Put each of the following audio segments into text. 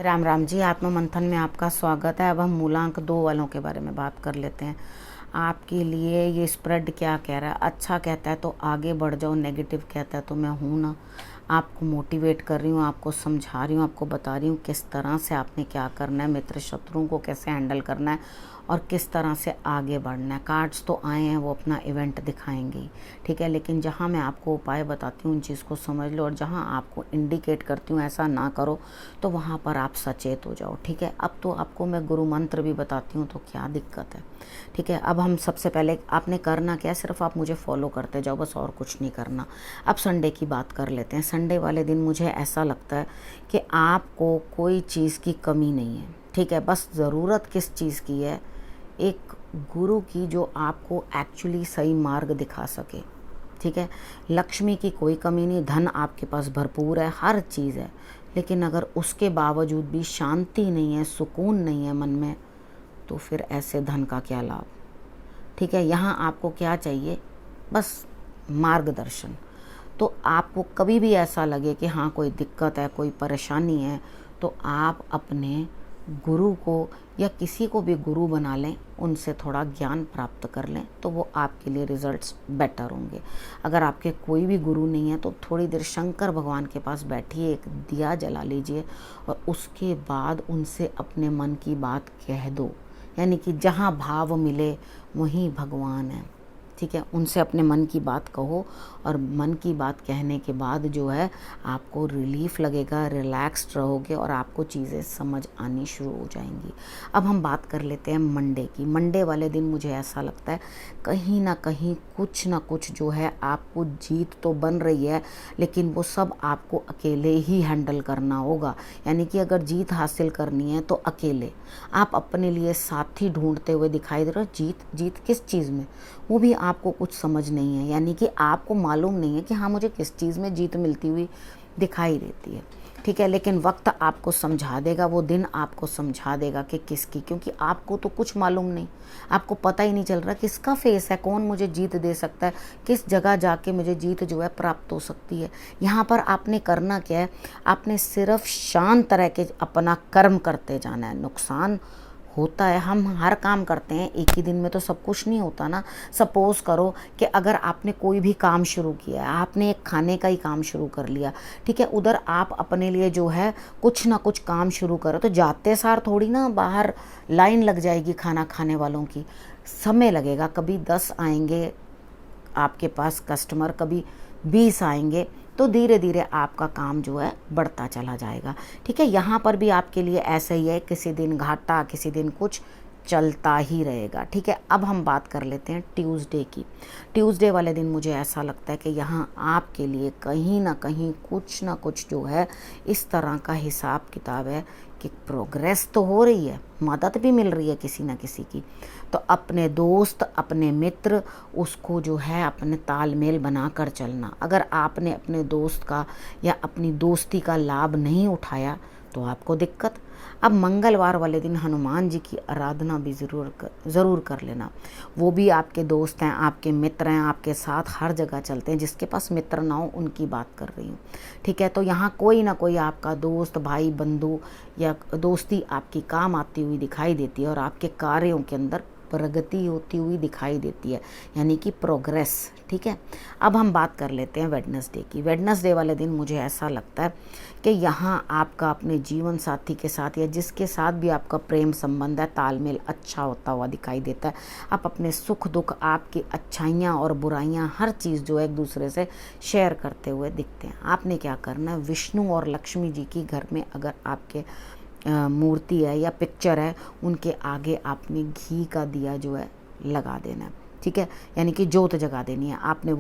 राम राम जी। आत्म मंथन में आपका स्वागत है। अब हम मूलांक 2 वालों के बारे में बात कर लेते हैं। आपके लिए ये स्प्रेड क्या कह रहा है? अच्छा कहता है तो आगे बढ़ जाओ, नेगेटिव कहता है तो मैं हूँ ना। आपको मोटिवेट कर रही हूँ, आपको समझा रही हूँ, आपको बता रही हूँ किस तरह से आपने क्या करना है, मित्र शत्रुओं को कैसे हैंडल करना है और किस तरह से आगे बढ़ना है। कार्ड्स तो आए हैं, वो अपना इवेंट दिखाएंगे ही, ठीक है। लेकिन जहाँ मैं आपको उपाय बताती हूँ उन चीज़ को समझ लो, और जहाँ आपको इंडिकेट करती हूँ ऐसा ना करो तो वहाँ पर आप सचेत हो जाओ, ठीक है। अब तो आपको मैं गुरु मंत्र भी बताती हूँ, तो क्या दिक्कत है, ठीक है। अब हम सबसे पहले आपने करना क्या है, सिर्फ आप मुझे फॉलो करते जाओ, बस और कुछ नहीं करना। अब संडे की बात कर लेते हैं। संडे वाले दिन मुझे ऐसा लगता है कि आपको कोई चीज़ की कमी नहीं है, ठीक है। बस ज़रूरत किस चीज़ की है? एक गुरु की जो आपको एक्चुअली सही मार्ग दिखा सके, ठीक है। लक्ष्मी की कोई कमी नहीं, धन आपके पास भरपूर है, हर चीज़ है। लेकिन अगर उसके बावजूद भी शांति नहीं है, सुकून नहीं है मन में, तो फिर ऐसे धन का क्या लाभ, ठीक है। यहाँ आपको क्या चाहिए? बस मार्गदर्शन। तो आपको कभी भी ऐसा लगे कि हाँ कोई दिक्कत है, कोई परेशानी है, तो आप अपने गुरु को या किसी को भी गुरु बना लें, उनसे थोड़ा ज्ञान प्राप्त कर लें, तो वो आपके लिए रिजल्ट्स बेटर होंगे। अगर आपके कोई भी गुरु नहीं है तो थोड़ी देर शंकर भगवान के पास बैठिए, एक दिया जला लीजिए और उसके बाद उनसे अपने मन की बात कह दो। यानी कि जहाँ भाव मिले वहीं भगवान है, ठीक है। उनसे अपने मन की बात कहो और मन की बात कहने के बाद जो है आपको रिलीफ लगेगा, रिलैक्स्ड रहोगे और आपको चीज़ें समझ आनी शुरू हो जाएंगी। अब हम बात कर लेते हैं मंडे की। मंडे वाले दिन मुझे ऐसा लगता है कहीं ना कहीं कुछ ना कुछ जो है आपको जीत तो बन रही है, लेकिन वो सब आपको अकेले ही हैंडल करना होगा। यानी कि अगर जीत हासिल करनी है तो अकेले। आप अपने लिए साथी ढूंढते हुए दिखाई दे रहे हो। जीत किस चीज़ में, वो भी आपको कुछ समझ नहीं है। यानी कि आपको मालूम नहीं है कि हाँ मुझे किस चीज़ में जीत मिलती हुई दिखाई देती है, ठीक है। लेकिन वक्त आपको समझा देगा, वो दिन आपको समझा देगा कि किसकी, क्योंकि आपको तो कुछ मालूम नहीं, आपको पता ही नहीं चल रहा किसका फेस है, कौन मुझे जीत दे सकता है, किस जगह जाके मुझे जीत जो है प्राप्त हो सकती है। यहाँ पर आपने करना क्या है? आपने सिर्फ शांत रह के अपना कर्म करते जाना है। नुकसान होता है, हम हर काम करते हैं, एक ही दिन में तो सब कुछ नहीं होता ना। सपोज़ करो कि अगर आपने कोई भी काम शुरू किया है, आपने एक खाने का ही काम शुरू कर लिया, ठीक है। उधर आप अपने लिए जो है कुछ ना कुछ काम शुरू करो, तो जाते सार थोड़ी ना बाहर लाइन लग जाएगी खाना खाने वालों की। समय लगेगा, कभी 10 आएंगे आपके पास कस्टमर, कभी 20 आएंगे, तो धीरे धीरे आपका काम जो है बढ़ता चला जाएगा, ठीक है। यहाँ पर भी आपके लिए ऐसा ही है, किसी दिन घाटा किसी दिन कुछ चलता ही रहेगा, ठीक है। अब हम बात कर लेते हैं ट्यूसडे की। ट्यूसडे वाले दिन मुझे ऐसा लगता है कि यहाँ आपके लिए कहीं ना कहीं कुछ ना कुछ जो है इस तरह का हिसाब किताब है कि प्रोग्रेस तो हो रही है, मदद भी मिल रही है किसी ना किसी की। तो अपने दोस्त, अपने मित्र, उसको जो है अपने तालमेल बना कर चलना। अगर आपने अपने दोस्त का या अपनी दोस्ती का लाभ नहीं उठाया तो आपको दिक्कत। अब मंगलवार वाले दिन हनुमान जी की आराधना भी ज़रूर कर लेना। वो भी आपके दोस्त हैं, आपके मित्र हैं, आपके साथ हर जगह चलते हैं। जिसके पास मित्र ना हो उनकी बात कर रही हूँ, ठीक है। तो यहाँ कोई ना कोई आपका दोस्त, भाई, बंधु या दोस्ती आपकी काम आती हुई दिखाई देती है और आपके कार्यों के अंदर प्रगति होती हुई दिखाई देती है, यानी कि प्रोग्रेस, ठीक है। अब हम बात कर लेते हैं वेडनेसडे की। वेडनेसडे वाले दिन मुझे ऐसा लगता है कि यहाँ आपका अपने जीवन साथी के साथ या जिसके साथ भी आपका प्रेम संबंध है, तालमेल अच्छा होता हुआ दिखाई देता है। आप अपने सुख दुख, आपकी अच्छाइयाँ और बुराइयाँ, हर चीज़ जो है एक दूसरे से शेयर करते हुए दिखते हैं। आपने क्या करना है? विष्णु और लक्ष्मी जी की घर में अगर आपके मूर्ति है या पिक्चर है, उनके आगे आपने घी का दिया जो है लगा देना है, ठीक है। यानी कि जोत जगा देनी है आपने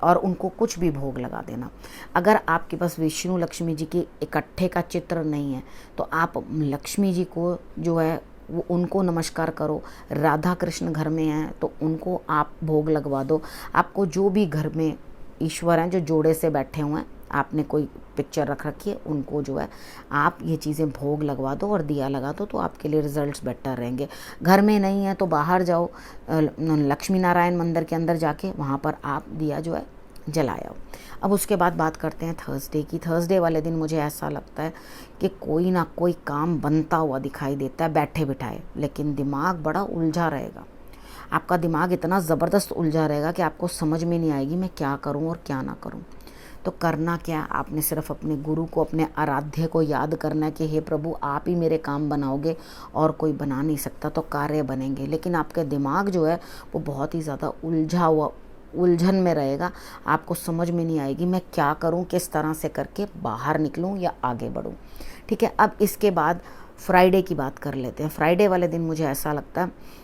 और उनको कुछ भी भोग लगा देना। अगर आपके पास विष्णु लक्ष्मी जी की इकट्ठे का चित्र नहीं है तो आप लक्ष्मी जी को जो है वो उनको नमस्कार करो। राधा कृष्ण घर में हैं तो उनको आप भोग लगवा दो। आपको जो भी घर में ईश्वर हैं जो जोड़े से बैठे हुए हैं, आपने कोई पिक्चर रख रखी है, उनको जो है आप ये चीज़ें भोग लगवा दो और दिया लगा दो, तो आपके लिए रिजल्ट्स बेटर रहेंगे। घर में नहीं है तो बाहर जाओ, लक्ष्मी नारायण मंदिर के अंदर जाके वहाँ पर आप दिया जो है जलाया। अब उसके बाद बात करते हैं थर्सडे की। थर्सडे वाले दिन मुझे ऐसा लगता है कि कोई ना कोई काम बनता हुआ दिखाई देता है बैठे बिठाए, लेकिन दिमाग बड़ा उलझा रहेगा। आपका दिमाग इतना ज़बरदस्त उलझा रहेगा कि आपको समझ में नहीं आएगी मैं क्या करूं और क्या ना करूं। तो करना क्या, आपने सिर्फ अपने गुरु को, अपने आराध्य को याद करना है कि हे प्रभु आप ही मेरे काम बनाओगे और कोई बना नहीं सकता, तो कार्य बनेंगे। लेकिन आपका दिमाग जो है वो बहुत ही ज़्यादा उलझा हुआ, उलझन में रहेगा। आपको समझ में नहीं आएगी मैं क्या करूं, किस तरह से करके बाहर निकलूं या आगे बढ़ूं। ठीक है, अब इसके बाद फ्राइडे की बात कर लेते हैं। फ्राइडे वाले दिन मुझे ऐसा लगता है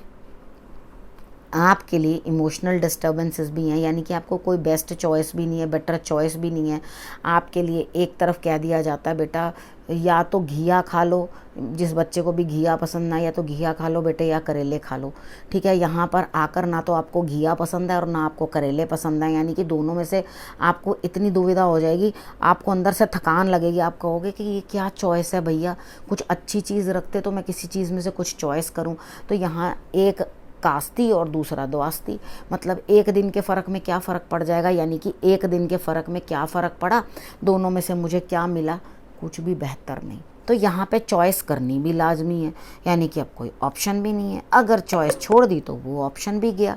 आपके लिए इमोशनल डिस्टर्बेंसेस भी हैं, यानी कि आपको कोई बेस्ट चॉइस भी नहीं है, बेटर चॉइस भी नहीं है। आपके लिए एक तरफ कह दिया जाता है बेटा या तो घिया खा लो, जिस बच्चे को भी घिया पसंद ना, या तो घिया खा लो बेटे या करेले खा लो। ठीक है, यहाँ पर आकर ना तो आपको घिया पसंद है और ना आपको करेले पसंद है, यानी कि दोनों में से आपको इतनी दुविधा हो जाएगी, आपको अंदर से थकान लगेगी। आप कहोगे कि ये क्या चॉइस है भैया, कुछ अच्छी चीज़ रखते तो मैं किसी चीज़ में से कुछ चॉइस करूँ। तो यहाँ एक कास्ती और दूसरा द्वास्ती, मतलब एक दिन के फ़र्क में क्या फ़र्क पड़ जाएगा, यानी कि एक दिन के फ़र्क में क्या फ़र्क पड़ा, दोनों में से मुझे क्या मिला, कुछ भी बेहतर नहीं। तो यहाँ पे चॉइस करनी भी लाजमी है, यानी कि अब कोई ऑप्शन भी नहीं है। अगर चॉइस छोड़ दी तो वो ऑप्शन भी गया,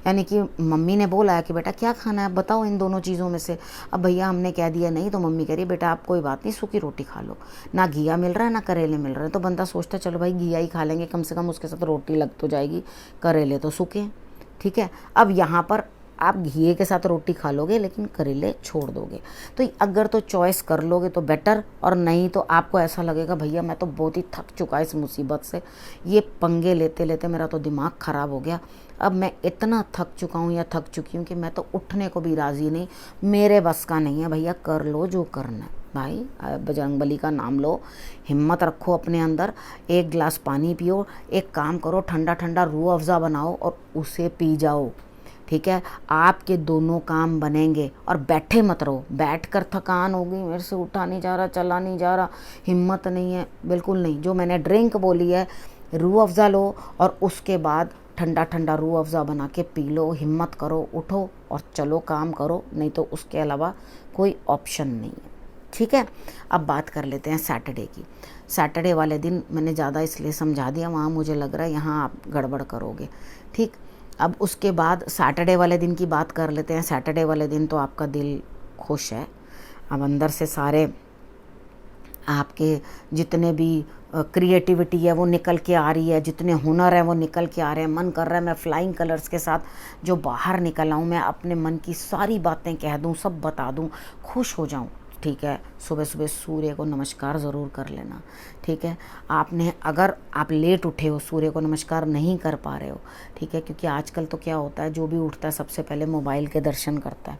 यानी कि मम्मी ने बोला है कि बेटा क्या खाना है बताओ इन दोनों चीज़ों में से। अब भैया हमने कह दिया नहीं, तो मम्मी कह रही बेटा आप कोई बात नहीं सूखी रोटी खा लो, ना घिया मिल रहा है ना करेले मिल रहे हैं। तो बंदा सोचता चलो भाई घिया ही खा लेंगे, कम से कम उसके साथ रोटी लग तो जाएगी, करेले तो सूखे हैं। ठीक है, अब यहाँ पर आप घिये के साथ रोटी खा लोगे लेकिन करेले छोड़ दोगे। तो अगर तो चॉइस कर लोगे तो बेटर, और नहीं तो आपको ऐसा लगेगा भैया मैं तो बहुत ही थक चुका इस मुसीबत से, ये पंगे लेते लेते मेरा तो दिमाग ख़राब हो गया, अब मैं इतना थक चुका हूँ या थक चुकी हूँ कि मैं तो उठने को भी राज़ी नहीं, मेरे बस का नहीं है भैया, कर लो जो करना है। भाई बजरंगबली का नाम लो, हिम्मत रखो अपने अंदर, एक गिलास पानी पियो, एक काम करो ठंडा ठंडा रूह अफ़ज़ा बनाओ और उसे पी जाओ। ठीक है, आपके दोनों काम बनेंगे। और बैठे मत रहो, बैठकर थकान हो गई, मेरे से उठा नहीं जा रहा, चला नहीं जा रहा, हिम्मत नहीं है, बिल्कुल नहीं। जो मैंने ड्रिंक बोली है, रूह अफ़ज़ा लो और उसके बाद ठंडा ठंडा रूह अफ़ज़ा बना के पी लो, हिम्मत करो, उठो और चलो काम करो, नहीं तो उसके अलावा कोई ऑप्शन नहीं है। ठीक है, अब बात कर लेते हैं सैटरडे की। सैटरडे वाले दिन मैंने ज़्यादा इसलिए समझा दिया, वहाँ मुझे लग रहा है यहाँ आप गड़बड़ करोगे। ठीक, अब उसके बाद सैटरडे वाले दिन की बात कर लेते हैं। सैटरडे वाले दिन तो आपका दिल खुश है, अब अंदर से सारे आपके जितने भी क्रिएटिविटी है वो निकल के आ रही है, जितने हुनर हैं वो निकल के आ रहे हैं। मन कर रहा है मैं फ्लाइंग कलर्स के साथ जो बाहर निकल आऊँ, मैं अपने मन की सारी बातें कह दूँ, सब बता दूँ, खुश हो जाऊँ। ठीक है, सुबह सुबह सूर्य को नमस्कार ज़रूर कर लेना। ठीक है, आपने अगर आप लेट उठे हो, सूर्य को नमस्कार नहीं कर पा रहे हो, ठीक है, क्योंकि आजकल तो क्या होता है जो भी उठता है सबसे पहले मोबाइल के दर्शन करता है।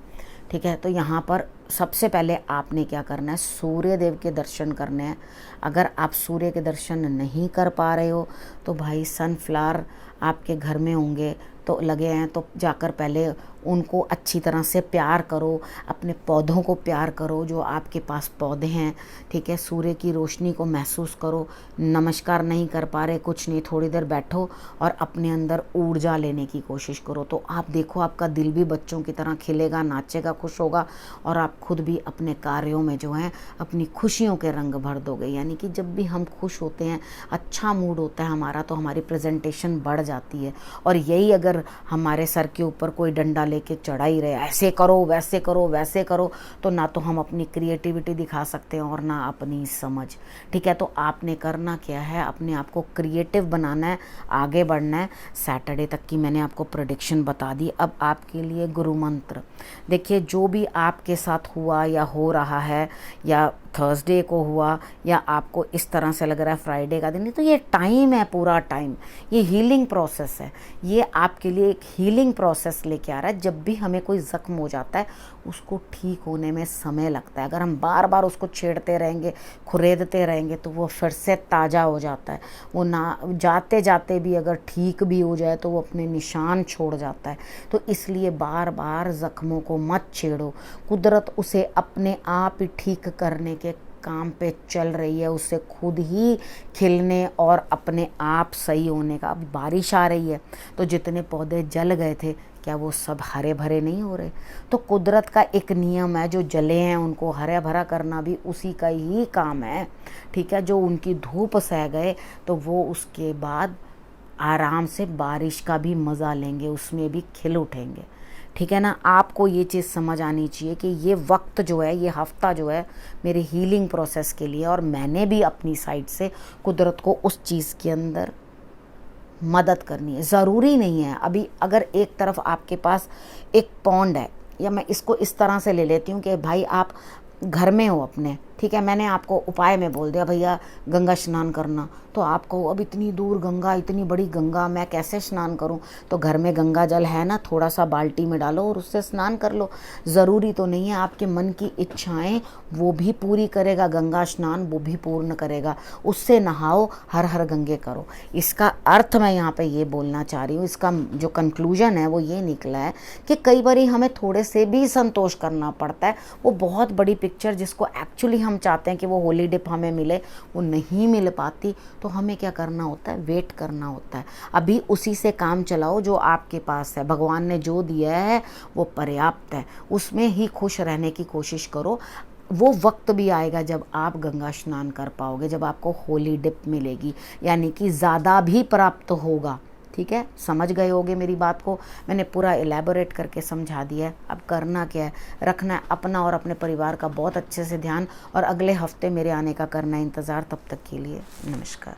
ठीक है, तो यहाँ पर सबसे पहले आपने क्या करना है, सूर्य देव के दर्शन करने हैं। अगर आप सूर्य के दर्शन नहीं कर पा रहे हो तो भाई सनफ्लावर आपके घर में होंगे तो लगे हैं, तो जाकर पहले उनको अच्छी तरह से प्यार करो, अपने पौधों को प्यार करो जो आपके पास पौधे हैं। ठीक है, सूर्य की रोशनी को महसूस करो। नमस्कार नहीं कर पा रहे, कुछ नहीं, थोड़ी देर बैठो और अपने अंदर ऊर्जा लेने की कोशिश करो, तो आप देखो आपका दिल भी बच्चों की तरह खिलेगा, नाचेगा, खुश होगा, और आप खुद भी अपने कार्यों में जो है अपनी खुशियों के रंग भर दोगे। यानी कि जब भी हम खुश होते हैं, अच्छा मूड होता है हमारा, तो हमारी प्रेजेंटेशन बढ़ जाती है। और यही अगर हमारे सर के ऊपर कोई डंडा लेके चढ़ा ही रहे, ऐसे करो वैसे करो वैसे करो, तो ना तो हम अपनी क्रिएटिविटी दिखा सकते हैं और ना अपनी समझ। ठीक है, तो आपने करना क्या है, अपने आप को क्रिएटिव बनाना है, आगे बढ़ना है। सैटरडे तक की मैंने आपको प्रेडिक्शन बता दी। अब आपके लिए गुरु मंत्र देखिए, जो भी आपके साथ हुआ या हो रहा है, या थर्सडे को हुआ, या आपको इस तरह से लग रहा है फ्राइडे का दिन, तो ये टाइम है, पूरा टाइम ये हीलिंग प्रोसेस है। ये आपके लिए एक हीलिंग प्रोसेस लेके आ रहा है। जब भी हमें कोई ज़ख्म हो जाता है उसको ठीक होने में समय लगता है। अगर हम बार बार उसको छेड़ते रहेंगे, खुरेदते रहेंगे, तो वो फिर से ताज़ा हो जाता है। वो ना जाते जाते भी अगर ठीक भी हो जाए तो वो अपने निशान छोड़ जाता है। तो इसलिए बार बार ज़ख्मों को मत छेड़ो। कुदरत उसे अपने आप ही ठीक करने के काम पे चल रही है, उससे खुद ही खिलने और अपने आप सही होने का। अब बारिश आ रही है तो जितने पौधे जल गए थे क्या वो सब हरे भरे नहीं हो रहे? तो कुदरत का एक नियम है, जो जले हैं उनको हरा भरा करना भी उसी का ही काम है, ठीक है। जो उनकी धूप सह गए तो वो उसके बाद आराम से बारिश का भी मज़ा लेंगे, उसमें भी खिल उठेंगे, ठीक है ना। आपको ये चीज़ समझ आनी चाहिए कि ये वक्त जो है, ये हफ्ता जो है मेरे हीलिंग प्रोसेस के लिए, और मैंने भी अपनी साइड से कुदरत को उस चीज़ के अंदर मदद करनी है। ज़रूरी नहीं है अभी अगर एक तरफ आपके पास एक पॉन्ड है, या मैं इसको इस तरह से ले लेती हूँ कि भाई आप घर में हो अपने, ठीक है, मैंने आपको उपाय में बोल दिया भैया गंगा स्नान करना, तो आप कहो अब इतनी दूर गंगा, इतनी बड़ी गंगा, मैं कैसे स्नान करूं? तो घर में गंगा जल है ना, थोड़ा सा बाल्टी में डालो और उससे स्नान कर लो। ज़रूरी तो नहीं है, आपके मन की इच्छाएं वो भी पूरी करेगा गंगा स्नान, वो भी पूर्ण करेगा। उससे नहाओ, हर हर गंगे करो। इसका अर्थ मैं यहाँ पे ये बोलना चाह रही हूँ, इसका जो कंक्लूजन है वो ये निकला है कि कई बार हमें थोड़े से भी संतोष करना पड़ता है। वो बहुत बड़ी पिक्चर जिसको एक्चुअली हम चाहते हैं कि वो होली डिप हमें मिले, वो नहीं मिल पाती, तो हमें क्या करना होता है? वेट करना होता है। अभी उसी से काम चलाओ जो आपके पास है, भगवान ने जो दिया है वो पर्याप्त है, उसमें ही खुश रहने की कोशिश करो। वो वक्त भी आएगा जब आप गंगा स्नान कर पाओगे, जब आपको होली डिप मिलेगी, यानी कि ज़्यादा भी प्राप्त होगा, ठीक है। समझ गए होगे मेरी बात को, मैंने पूरा एलैबोरेट करके समझा दिया है। अब करना क्या है? रखना है अपना और अपने परिवार का बहुत अच्छे से ध्यान, और अगले हफ्ते मेरे आने का करना है इंतज़ार। तब तक के लिए नमस्कार।